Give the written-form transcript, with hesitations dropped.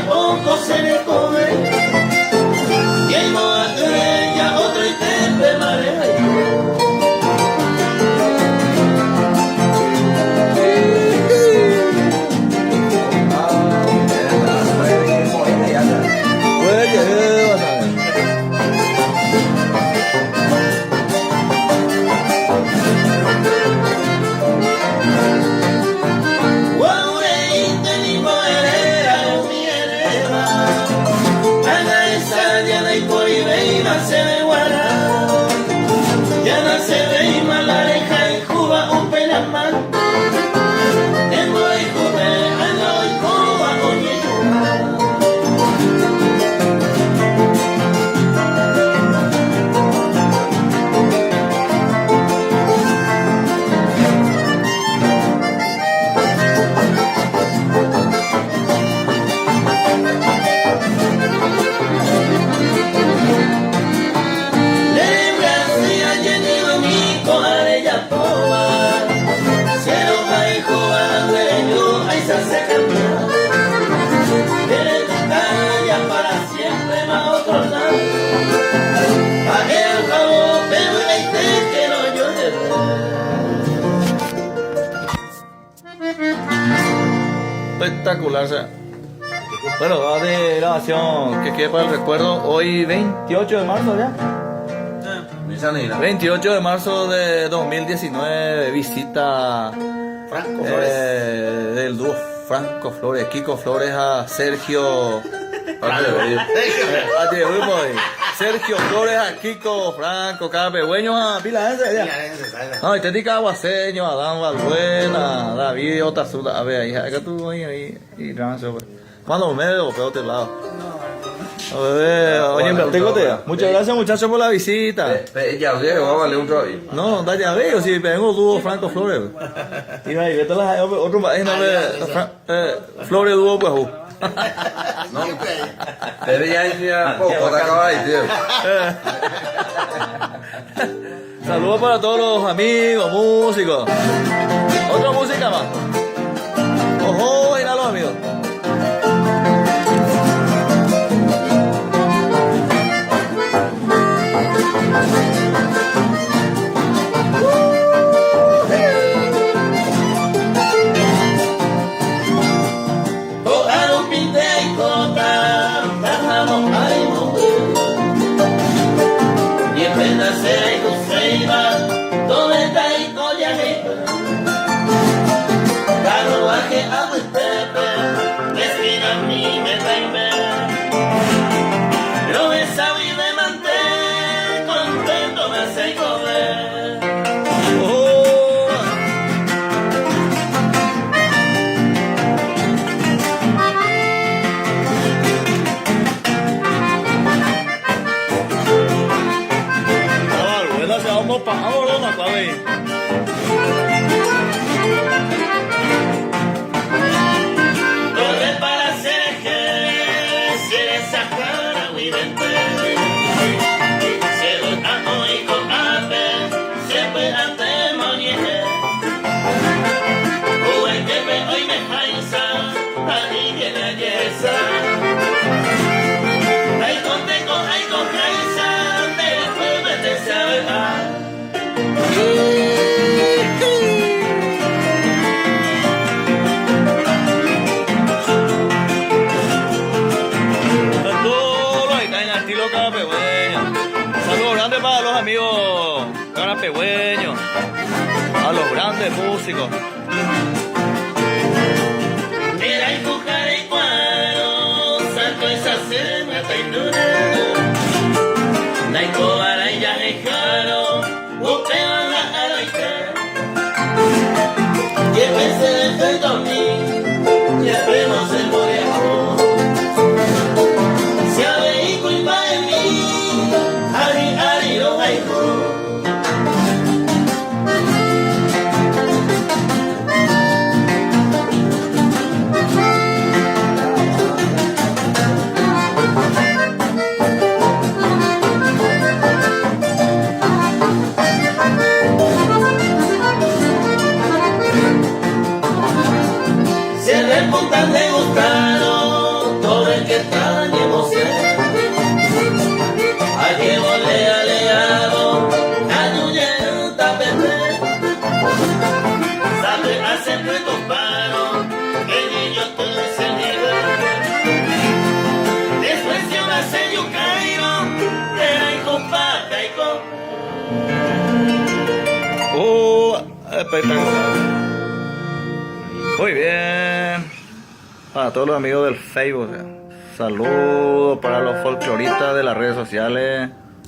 Poco se le come y el moatreya otro y tempe marea se ve guarda, ya no se ve mal la oreja en Cuba un pelamán, en Boy Cuba, en Cuba, oye espectacular, o sea. Bueno, va de grabación que quede para el recuerdo. Hoy 28 de marzo ya. 28 de marzo de 2019, visita Franco Flores. Del dúo Franco Flores, Kiko Flores a Sergio. Sergio Flores a Kiko Franco, Carpehueño a Pila ese. No, y te diga Aguaseño, Adán Valbuena, David Otazula. A ver, ahí, acá tú ahí, y rancho. ¿Cuándo me veo? Pero te lado. Oye, muchas gracias muchachos por la visita. Ya, va a valer un trabajo. No, da ya veo, si vengo dúo Franco Flores. Y ahí, vete las otro país, no Flores dúo, pues. No, pero ya poco te acabáis, tío. Saludos para todos los amigos, músicos. Otra música más. Ojo, y a los amigos. Amigos carapegüeños, a los grandes músicos. Era el cucare cuaro, santo esa cena tainura. Naiko araya ejaro, upea la araita. Y empecé de dormir. tan le gustaron, todo el que extrañemos hay que volver aleado, ayuda bebé, sabe hacer nuestros paros, el niño todo se niega, después yo la sé yo caigo, te compa, Espectacular. Muy bien. Para todos los amigos del Facebook. Saludos para los folcloristas de las redes sociales.